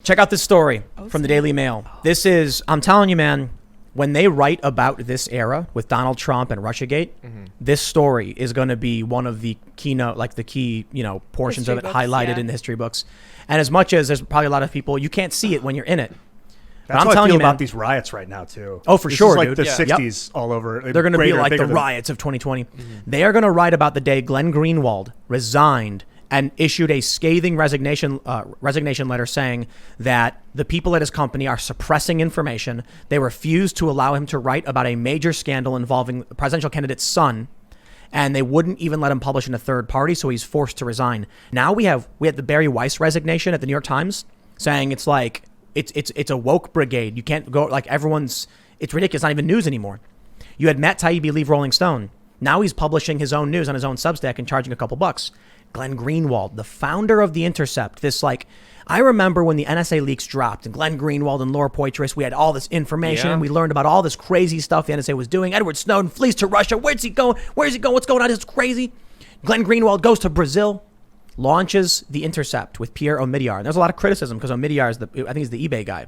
Check out this story from the Daily Mail. This is, I'm telling you, man, when they write about this era with Donald Trump and Russiagate, this story is going to be one of the keynote, like the key, portions history of it books, highlighted in the history books. And as much as there's probably a lot of people, you can't see it when you're in it. That's how I feel about these riots right now, too. Oh, for this sure, is like dude. the 60s all over. They're going to be like the riots of 2020. They are going to write about the day Glenn Greenwald resigned and issued a scathing resignation letter saying that the people at his company are suppressing information. They refused to allow him to write about a major scandal involving the presidential candidate's son, and they wouldn't even let him publish in a third party, so he's forced to resign. Now we had the Barry Weiss resignation at the New York Times saying it's like it's a woke brigade. You can't go like it's ridiculous. It's not even news anymore. You had Matt Taibbi leave Rolling Stone. Now he's publishing his own news on his own Substack and charging a couple bucks. Glenn Greenwald, the founder of the Intercept, I remember when the NSA leaks dropped and Glenn Greenwald and Laura Poitras, we had all this information and we learned about all this crazy stuff the NSA was doing. Edward Snowden flees to Russia. Where's he going? What's going on? It's crazy. Glenn Greenwald goes to Brazil, launches the Intercept with Pierre Omidyar. And there's a lot of criticism because Omidyar I think he's the eBay guy.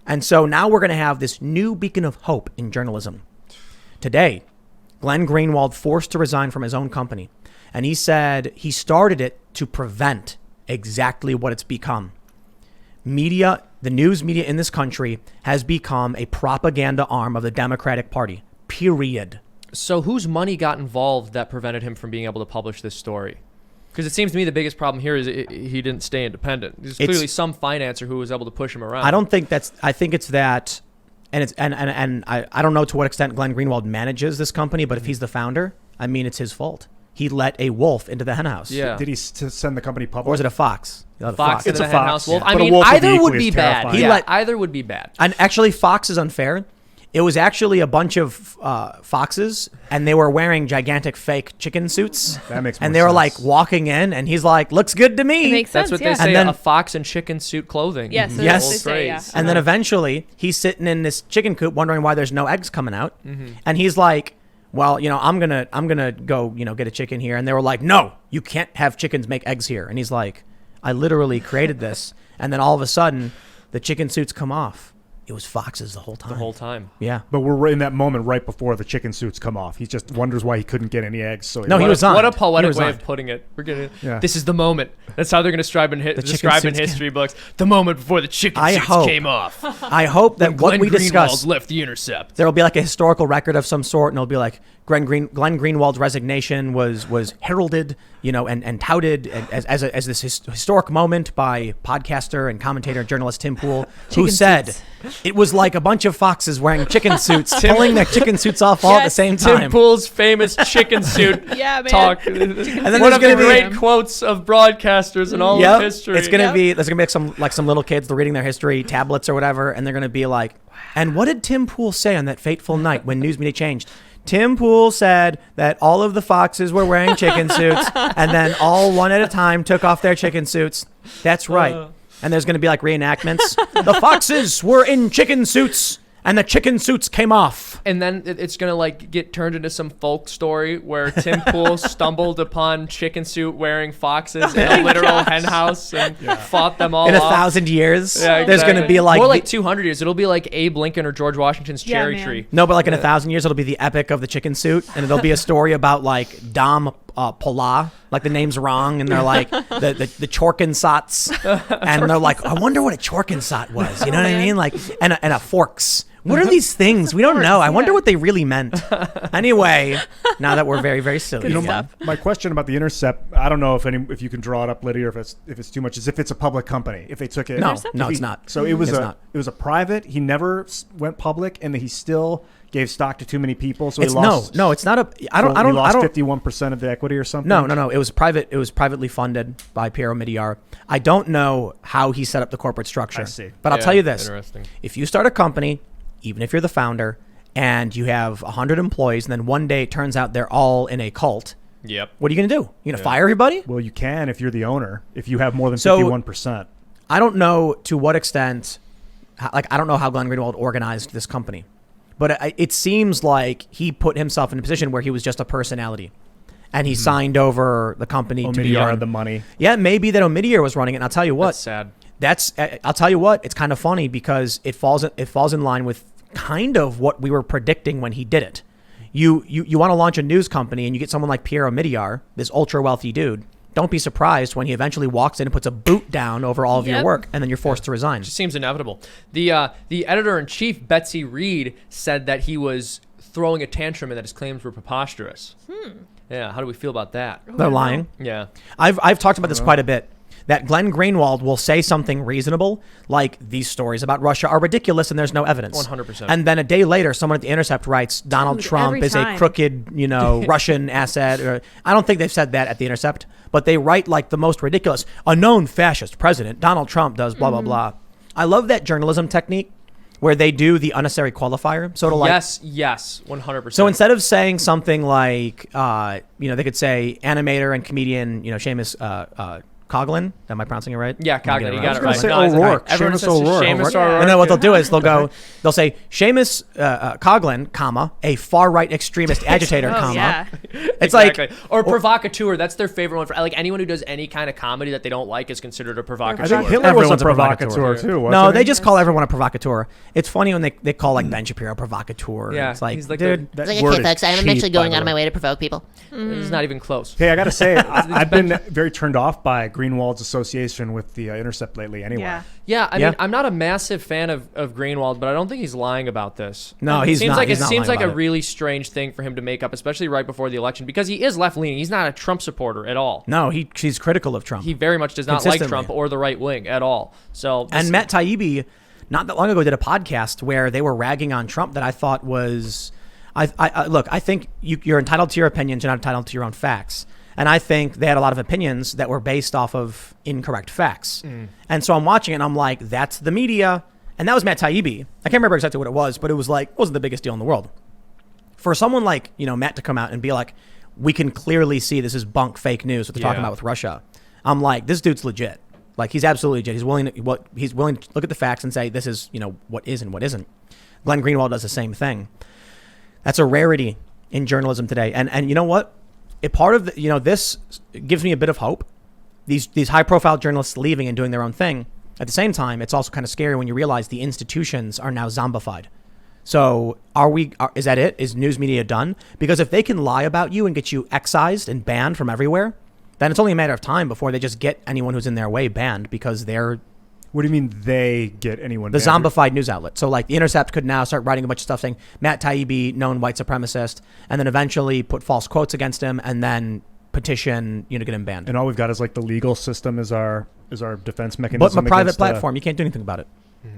And so now we're going to have this new beacon of hope in journalism. Today, Glenn Greenwald forced to resign from his own company. And he said he started it to prevent exactly what it's become. Media, the news media in this country has become a propaganda arm of the Democratic Party, period. So whose money got involved that prevented him from being able to publish this story? Because it seems to me the biggest problem here is he didn't stay independent. There's clearly some financer who was able to push him around. I don't think I think it's that, and I don't know to what extent Glenn Greenwald manages this company, but if he's the founder, I mean, it's his fault. He let a wolf into the henhouse. Yeah. Did he send the company public? Or was it a fox? Fox It's in a the fox. henhouse wolf. Yeah. I But a mean, wolf would be either would equally be as bad. terrifying. Either would be bad. And actually, Fox is unfair. It was actually a bunch of foxes, and they were wearing gigantic fake chicken suits. That makes more And they were sense. like walking in, and he's like, "Looks good to me." It makes sense. That's what they say. And then- a fox in chicken suit clothing. Yes, The yes. old they say, yeah. phrase. And then eventually, he's sitting in this chicken coop, wondering why there's no eggs coming out. And he's like, "Well, I'm gonna go, get a chicken here." And they were like, "No, you can't have chickens make eggs here." And he's like, "I literally created this." And then all of a sudden, the chicken suits come off. It was foxes the whole time. The whole time. Yeah. But we're in that moment right before the chicken suits come off. He just wonders why he couldn't get any eggs. So No, he resigned. What a He poetic way resigned. of putting it. We're gonna. Yeah. This is the moment. That's how they're gonna describe in suits history books. The moment before the chicken I suits hope- came off. I hope that what Glenn we Greenwald discuss, left the Intercept. there will be like a historical record of some sort, and it'll be like Glenn Greenwald's resignation was heralded, and touted as this historic moment by podcaster and commentator and journalist Tim Pool, who said it was like a bunch of foxes wearing chicken suits, pulling their chicken suits off all at the Yes. some Tim time. Pool's famous chicken suit Yeah, man. talk. And then One there's of the gonna be- great quotes of broadcasters in all of history. It's gonna be there's gonna be some little kids, they're reading their history tablets or whatever, and they're gonna be like, and what did Tim Pool say on that fateful night when news media changed? Tim Pool said that all of the foxes were wearing chicken suits, and then all one at a time took off their chicken suits. That's right. And there's going to be like reenactments. The foxes were in chicken suits, and the chicken suits came off. And then it's gonna like get turned into some folk story where Tim Pool stumbled upon chicken suit wearing foxes in a literal hen house and fought them all In off. 1,000 years, Yeah, there's going to exactly. be like... more like 200 years. It'll be like Abe Lincoln or George Washington's Yeah, cherry man. tree. No, but like in 1,000 years, it'll be the epic of the chicken suit, and it'll be a story about like Dom Pola, like the name's wrong, and they're like the Chorkensots, and they're like, I wonder what a Chorkensot was, you know what I mean? Like, and a forks. What are these things? We don't know. I wonder what they really meant. Anyway, now that we're very, very silly. Good again. stuff. My question about the Intercept, I don't know if you can draw it up, Lydia, or if it's too much. Is if it's a public company, if they took it. No, Intercept? no, it's not. So it was It's a not. it was a private. He never went public, and he still gave stock to too many people. So It's he lost. no, it's not a. I so don't. I he don't. lost I don't. 51% of the equity or something. No. It was private. It was privately funded by Pierre Omidyar. I don't know how he set up the corporate structure. I see. But I'll tell you this: Interesting. if you start a company, even if you're the founder, and you have 100 employees, and then one day it turns out they're all in a cult, Yep. what are you gonna do? You gonna fire everybody? Well, you can if you're the owner. If you have more than So- 51%. I don't know to what extent. I don't know how Glenn Greenwald organized this company, but it seems like he put himself in a position where he was just a personality, and he signed over the company to be Omidyar run. the money. Yeah, maybe that Omidyar was running it. And I'll tell you what, That's sad. I'll tell you what, it's kind of funny because it falls in line with kind of what we were predicting when he did it. You want to launch a news company and you get someone like Piero Migliar, this ultra wealthy dude. Don't be surprised when he eventually walks in and puts a boot down over all of your work, and then you're forced to resign. It just seems inevitable. The editor-in-chief, Betsy Reed, said that he was throwing a tantrum and that his claims were preposterous. Yeah, how do we feel about that? They're lying. Yeah. I've talked about this quite a bit. That Glenn Greenwald will say something reasonable, like these stories about Russia are ridiculous and there's no evidence. 100%. And then a day later, someone at the Intercept writes Donald Trump is a crooked, Russian asset. Or, I don't think they've said that at the Intercept, but they write like the most ridiculous. A known fascist president, Donald Trump, does blah, blah, blah. I love that journalism technique where they do the unnecessary qualifier. Sort of like yes, 100%. So instead of saying something like, they could say animator and comedian, Seamus Coughlin. Am I pronouncing it right? Yeah, Coughlin. You got it right. Say O'Rourke. Everyone says O'Rourke. Seamus O'Rourke. And then what they'll do is they'll say Seamus Coughlin, comma, a far right extremist agitator, comma. Yeah. It's Exactly. like or provocateur. That's their favorite one. For like anyone who does any kind of comedy that they don't like is considered a I provocateur. think Hitler was a provocateur too. Wasn't no, he? they just call everyone a provocateur. It's funny when they call like Ben Shapiro provocateur. Yeah, It's like, he's like dude, That It's like, word okay, is folks, I'm cheap, actually going by out the of my way. way to provoke people. It's not even close. Hey, I got to say, I've been very turned off by Greenwald's association with the Intercept lately anyway. Yeah. Yeah, I mean, I'm not a massive fan of Greenwald, but I don't think he's lying about this. No, he's seems not. Like, He's it not seems lying like a about it. really strange thing for him to make up, especially right before the election, because he is left-leaning. He's not a Trump supporter at all. No, he's critical of Trump. He very much does not like Consistently. Trump or the right wing at all. So And Matt Taibbi, not that long ago, did a podcast where they were ragging on Trump that I thought was, look, I think you're entitled to your opinions, you're not entitled to your own facts. And I think they had a lot of opinions that were based off of incorrect facts. And so I'm watching it and I'm like, that's the media. And that was Matt Taibbi. I can't remember exactly what it was, but it was like, it wasn't the biggest deal in the world. For someone like, Matt to come out and be like, we can clearly see this is bunk fake news, what they're talking about with Russia. I'm like, this dude's legit. Like, he's absolutely legit. He's willing to look at the facts and say, this is, what is and what isn't. Glenn Greenwald does the same thing. That's a rarity in journalism today. And you know what? Part of the, this gives me a bit of hope. These high profile journalists leaving and doing their own thing. At the same time, it's also kind of scary when you realize the institutions are now zombified. So is that it? Is news media done? Because if they can lie about you and get you excised and banned from everywhere, then it's only a matter of time before they just get anyone who's in their way banned because they're What do you mean they get anyone? the zombified news outlet. So like the Intercept could now start writing a bunch of stuff saying Matt Taibbi, known white supremacist, and then eventually put false quotes against him and then petition, to get him banned. And all we've got is like the legal system is our defense mechanism. But a private against, platform, you can't do anything about it.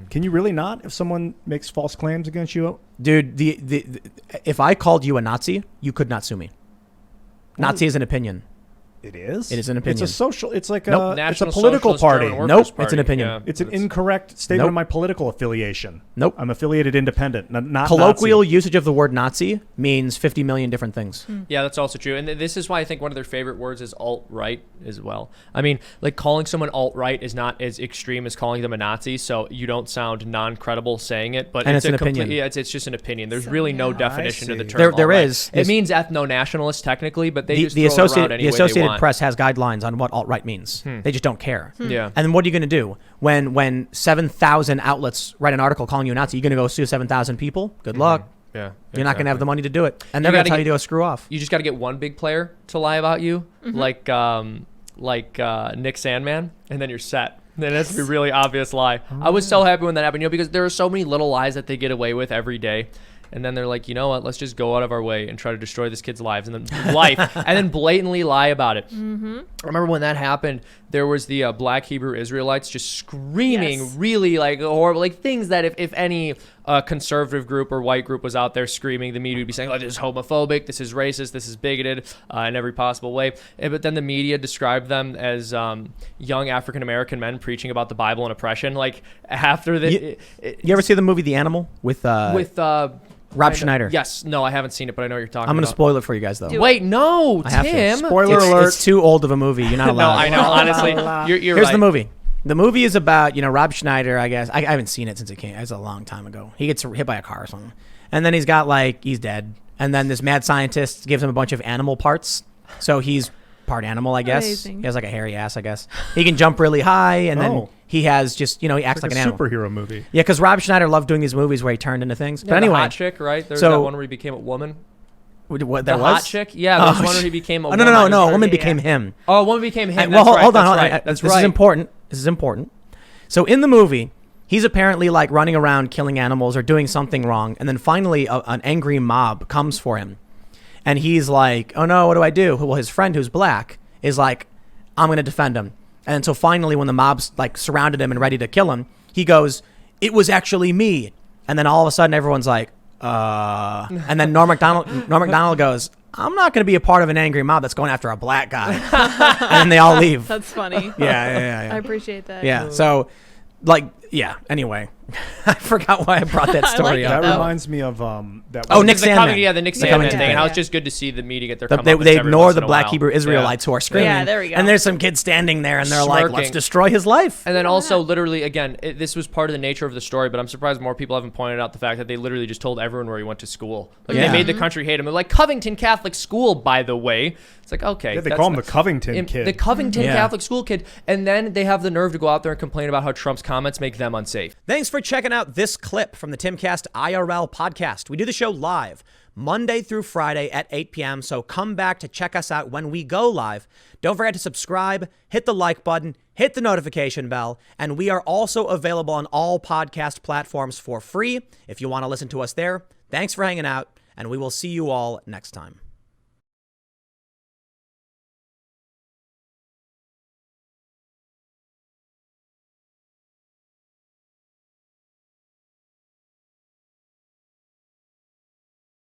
Can you really not if someone makes false claims against you? Dude, the if I called you a Nazi, you could not sue me. Nazi is an opinion. It is. It is an opinion. It's a social. It's like Nope. it's a National political Socialist party. German Nope, Workers' it's an Party. opinion. Yeah, It's an it's- incorrect statement Nope. of my political affiliation. Nope. I'm affiliated independent, not Colloquial Nazi. usage of the word Nazi means 50 million different things. Yeah, that's also true. And this is why I think one of their favorite words is alt-right as well. I mean, like calling someone alt-right is not as extreme as calling them a Nazi, so you don't sound non-credible saying it. But And it's an a complete, opinion. yeah, it's just an opinion. There's really no definition to the see. term There alt-right. is. It means ethno-nationalist technically, but they just The throw it around any the way Associated they want. Press has guidelines on what alt-right means. They just don't care. Yeah. And then what are you going to do when 7,000 outlets write an article calling you a Nazi? You're going to go sue 7,000 people? Good luck. Yeah. You're not going to have the money to do it, and they're You going gotta to tell get- you to go screw off. You just got to get one big player to lie about you, like Nick Sandman, and then you're set. Then it has to be a really obvious lie. I was so happy when that happened, because there are so many little lies that they get away with every day. And then they're like, you know what? Let's just go out of our way and try to destroy this kid's lives and then blatantly lie about it. I remember when that happened, there was the Black Hebrew Israelites just screaming Yes. really like horrible, like things that if any conservative group or white group was out there screaming, the media would be saying, oh, this is homophobic, this is racist, this is bigoted in every possible way. But then the media described them as young African-American men preaching about the Bible and oppression. Like after the... You ever see the movie The Animal with Rob Schneider? Yes. No, I haven't seen it, but I know what you're talking I'm going to about. spoil it for you guys, though. Wait, no, I have to. Tim. Spoiler It's, alert. it's too old of a movie. You're not No, allowed. I know. Honestly, you're Here's right. the movie. The movie is about, Rob Schneider, I guess. I haven't seen it since it came. It was a long time ago. He gets hit by a car or something. And then he's dead. And then this mad scientist gives him a bunch of animal parts. So he's part animal, I guess. Amazing. He has like a hairy ass, I guess. He can jump really high, and then Oh. he has just, he acts like Like an a animal. superhero movie. Yeah, because Rob Schneider loved doing these movies where he turned into things. Yeah, But anyway, the hot chick, right? There's so- that one where he became a woman. what The there hot was? chick? Yeah, there's Oh, one where he became a Oh, woman. no, a woman Yeah. became him. Oh, a woman became him. Well, That's right, hold on. that's hold on. right. That's This right. is important. This is important. So in the movie, he's apparently like running around killing animals or doing something wrong, and then finally an angry mob comes for him, and he's like, "Oh no, what do I do?" Well, his friend who's black is like, "I'm going to defend him." And so finally, when the mob's like surrounded him and ready to kill him, he goes, "It was actually me." And then all of a sudden, everyone's like, And then Norm Macdonald goes, "I'm not going to be a part of an angry mob that's going after a black guy." And then they all leave. That's funny. Yeah. I appreciate that. Yeah. So, anyway, I forgot why I brought that I story like up. That Oh. reminds me of that. Oh, one- Nick the Sandman. the Nick The Sandman coming thing. together. How it's just good to see the media get their They comeuppance every ignore once the in a black while. Hebrew Israelites who are screaming. Yeah, there we go. And there's some kids standing there, and they're like, "Let's Smirking. destroy his life." And then also, literally, again, this was part of the nature of the story, but I'm surprised more people haven't pointed out the fact that they literally just told everyone where he went to school. Like, Yeah. they made the country hate him. They're like, Covington Catholic School, by the way. It's like, okay. Yeah, they that's call him the not- Covington kid. The Covington Yeah. Catholic School kid. And then they have the nerve to go out there and complain about how Trump's comments make them unsafe. Thanks for checking out this clip from the Timcast IRL podcast. We do the show live Monday through Friday at 8 p.m. So come back to check us out when we go live. Don't forget to subscribe, hit the like button, hit the notification bell, and we are also available on all podcast platforms for free if you want to listen to us there. Thanks for hanging out, and we will see you all next time.